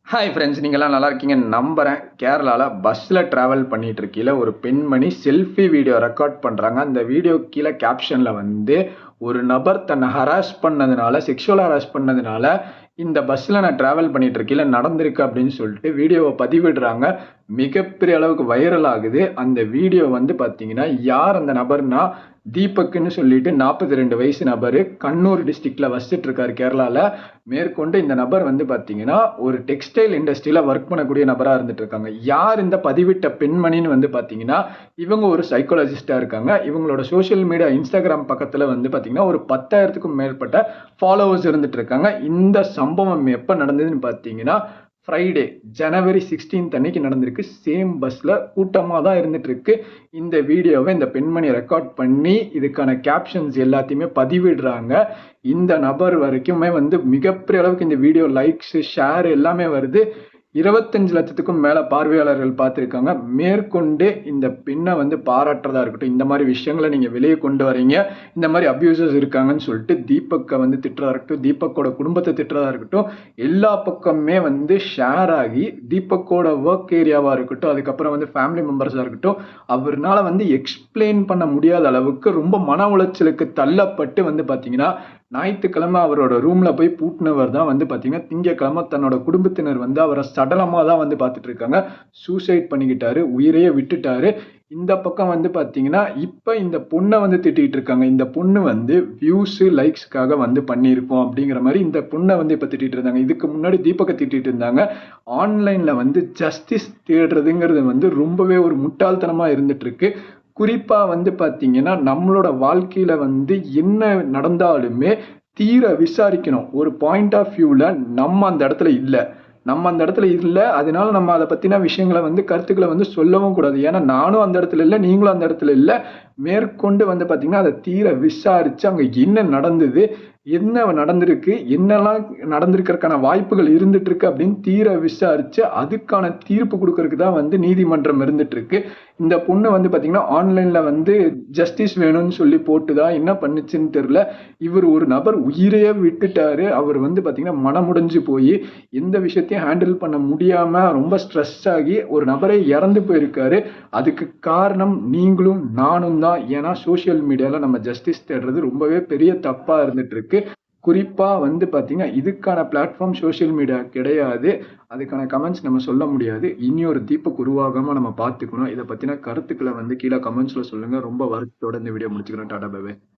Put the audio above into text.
Hi friends, நீங்கள்லாம் நல்லா இருக்கீங்கன்னு நம்புகிறேன். கேரளாவில் பஸ்ஸில் ட்ராவல் பண்ணிட்டு இருக்கையில் ஒரு பெண்மணி செல்ஃபி வீடியோ ரெக்கார்ட் பண்ணுறாங்க. அந்த வீடியோ கீழே கேப்ஷனில் வந்து ஒரு நபர் தன்னை ஹராஸ் பண்ணதுனால, செக்ஷுவல் ஹராஸ் பண்ணதுனால இந்த பஸ்ஸில் நான் ட்ராவல் பண்ணிட்டு இருக்கையில் நடந்திருக்கு அப்படின்னு சொல்லிட்டு வீடியோவை பதிவிடுறாங்க. மிகப்பெரிய அளவுக்கு வைரல் ஆகுது. அந்த வீடியோ வந்து பார்த்தீங்கன்னா, யார் அந்த நபர்னா தீபக்னு சொல்லிட்டு 42 வயசு நபர், கண்ணூர் டிஸ்ட்ரிக்ட்ல வசிச்சுட்டு இருக்காரு கேரளாவில். மேற்கொண்டு இந்த நபர் வந்து பார்த்தீங்கன்னா ஒரு டெக்ஸ்டைல் இண்டஸ்ட்ரியில ஒர்க் பண்ணக்கூடிய நபராக இருந்துட்டு இருக்காங்க. யார் இந்த பதிவிட்ட பெண்மணின்னு வந்து பார்த்தீங்கன்னா, இவங்க ஒரு சைக்காலஜிஸ்டாக இருக்காங்க. இவங்களோட சோஷியல் மீடியா இன்ஸ்டாகிராம் பக்கத்தில் வந்து பார்த்தீங்கன்னா ஒரு 10,000க்கும் மேற்பட்ட ஃபாலோவர்ஸ் இருந்துட்டு இருக்காங்க. இந்த சம்பவம் எப்போ நடந்ததுன்னு பார்த்தீங்கன்னா, ஃப்ரைடே ஜனவரி 16 அன்னைக்கு நடந்திருக்கு. சேம் பஸ்ல கூட்டமாக தான் இருந்துட்டு இருக்கு. இந்த வீடியோவை இந்த பெண்மணி ரெக்கார்ட் பண்ணி இதுக்கான கேப்ஷன்ஸ் எல்லாத்தையுமே பதிவிடுறாங்க. இந்த நபர் வரைக்குமே வந்து மிகப்பெரிய அளவுக்கு இந்த வீடியோ லைக்ஸ், ஷேர் எல்லாமே வருது. 25 லட்சத்துக்கும் மேல பார்வையாளர்கள் பார்த்துருக்காங்க. மேற்கொண்டு இந்த பெண்ணை வந்து பாராட்டுறதா இருக்கட்டும், இந்த மாதிரி விஷயங்களை நீங்க வெளியே கொண்டு வரீங்க, இந்த மாதிரி அபியூசர்ஸ் இருக்காங்கன்னு சொல்லிட்டு தீபக்கை வந்து திட்டுறதா இருக்கட்டும், தீபக்கோட குடும்பத்தை திட்டுறதா இருக்கட்டும், எல்லா பக்கமே வந்து ஷேர் ஆகி தீபக்கோட ஒர்க் ஏரியாவா இருக்கட்டும், அதுக்கப்புறம் வந்து ஃபேமிலி மெம்பர்ஸா இருக்கட்டும், அவர்னால வந்து எக்ஸ்பிளைன் பண்ண முடியாத அளவுக்கு ரொம்ப மன உளைச்சலுக்கு தள்ளப்பட்டு வந்து பாத்தீங்கன்னா, ஞாயிற்றுக்கிழமை அவரோட ரூம்ல போய் பூட்டினவர் தான் வந்து பாத்தீங்கன்னா, திங்கட்கிழமை தன்னோட குடும்பத்தினர் வந்து அவரை சடலமா தான் வந்து பார்த்துட்டு இருக்காங்க. சூசைட் பண்ணிக்கிட்டாரு, உயிரையே விட்டுட்டாரு. இந்த பக்கம் வந்து பாத்தீங்கன்னா, இப்ப இந்த பொண்ணை வந்து திட்டிட்டு இருக்காங்க. இந்த பொண்ணு வந்து வியூஸ், லைக்ஸ்க்காக வந்து பண்ணியிருக்கோம் அப்படிங்கிற மாதிரி இந்த பொண்ணை வந்து இப்ப திட்டிட்டு இருந்தாங்க. இதுக்கு முன்னாடி தீபக்கை திட்டிட்டு இருந்தாங்க. ஆன்லைன்ல வந்து ஜஸ்டிஸ் தேடுறதுங்கிறது வந்து ரொம்பவே ஒரு முட்டாள்தனமா இருந்துட்டு இருக்கு. குறிப்பா வந்து பாத்தீங்கன்னா, நம்மளோட வாழ்க்கையில வந்து என்ன நடந்தாலுமே தீர விசாரிக்கணும். ஒரு பாயிண்ட் ஆஃப் வியூல நம்ம அந்த இடத்துல இல்ல. நம்ம அந்த இடத்துல இல்ல. அதனால நம்ம அத பத்தின விஷயங்கள வந்து கருத்துக்கள வந்து சொல்லவும் கூடாது. ஏன்னா நானும் அந்த இடத்துல இல்ல, நீங்களும் அந்த இடத்துல இல்ல. மேற்கொண்டு வந்து பாத்தீங்கன்னா, அத தீர விசாரிச்சு அங்க என்ன நடந்தது? என்ன நடந்திருக்கு? என்னெல்லாம் நடந்திருக்கறதுக்கான வாய்ப்புகள் இருந்துட்டு இருக்கு அப்படின்னு தீர விசாரிச்சு, அதுக்கான தீர்ப்பு குடுக்கறதுக்கு தான் வந்து நீதிமன்றம் இருந்துட்டு இருக்கு. இந்த பொண்ணு வந்து பாத்தீங்கன்னா, ஆன்லைன்ல வந்து ஜஸ்டிஸ் வேணும்னு சொல்லி போட்டு தான் என்ன பண்ணுச்சுன்னு தெரியல. இவர் ஒரு நபர் உயிரையே விட்டுட்டாரு. அவர் வந்து பாத்தீங்கன்னா, மனமுடைஞ்சு போயி எந்த விஷயத்தையும் ஹேண்டில் பண்ண முடியாம ரொம்ப ஸ்ட்ரெஸ் ஆகி ஒரு நபரே இறந்து போயிருக்காரு. அதுக்கு காரணம் நீங்களும் நானும் தான். ஏன்னா சோசியல் மீடியால நம்ம ஜஸ்டிஸ் தேடுறது ரொம்பவே பெரிய தப்பா இருந்துட்டு இருக்கு. குறிப்பா வந்து பாத்தீங்கன்னா, இதுக்கான பிளாட்ஃபார்ம் சோசியல் மீடியா கிடையாது. அதுக்கான கமெண்ட்ஸ் நம்ம சொல்ல முடியாது. இனி ஒரு தீபக் உருவாகாம நம்ம பார்த்துக்கணும். இத பத்தின கருத்துக்கள வந்து கீழ கமெண்ட்ஸ்ல சொல்லுங்க. ரொம்ப வருத்தத்தோட இந்த வீடியோ முடிச்சுக்கிறேன். Tata bye by.